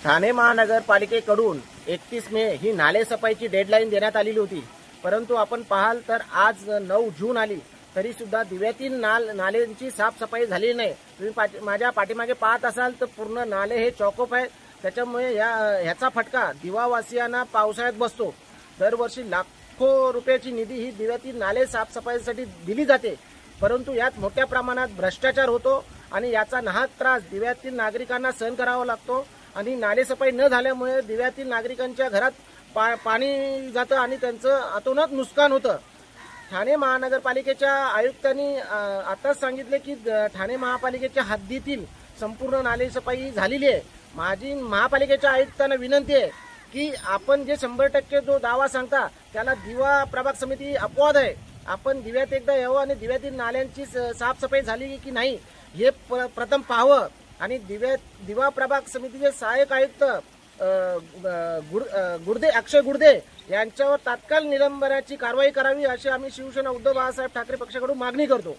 ठाणे महानगरपालिकेकडून 31 मे ही नाले सफाईची डेडलाईन देण्यात आलेली होती, परंतु आपण पाहाल तर आज 9 जून आली तरी सुद्धा दिव्यातील नाल्यांची साफसफाई झाली नाही। तुम्ही माझ्या पाठीमागे पाहत असाल तर पूर्ण नाले हे चॉकअप आहेत। त्याच्यामुळे ह्याचा फटका दिवावासियांना पावसाळ्यात बसतो। दरवर्षी लाखो रुपयाची निधी ही दिव्यातील नाले साफसफाईसाठी दिली जाते, परंतु यात मोठ्या प्रमाणात भ्रष्टाचार होतो आणि याचा नाहक त्रास दिव्यातील नागरिकांना सहन करावा लागतो। आणि नालेसफाई न झाल्यामुळे दिव्यातील नागरिकांच्या घरात पाणी जातं आणि त्यांचं अतोनात नुकसान होतं। ठाणे महानगरपालिकेच्या आयुक्तांनी आताच सांगितले की ठाणे महापालिकेच्या हद्दीतील संपूर्ण नालेसफाई झालेली आहे। माझी महापालिकेच्या आयुक्तांना विनंती आहे की आपण जे 100% जो दावा सांगता त्याला दिवा प्रभाग समिती अपवाद आहे। आपण दिव्यात एकदा यावं आणि दिव्यातील नाल्यांची साफसफाई झाली की नाही हे प्रथम पाहावं आणि दिवा प्रभाग समितीचे सहाय्यक आयुक्त अक्षय गुर्दे यांच्यावर तात्काळ निलंबनाची कारवाई करावी अशी आम्ही शिवसेना उद्धव बाळासाहेब ठाकरे पक्षाकडून मागणी करतो।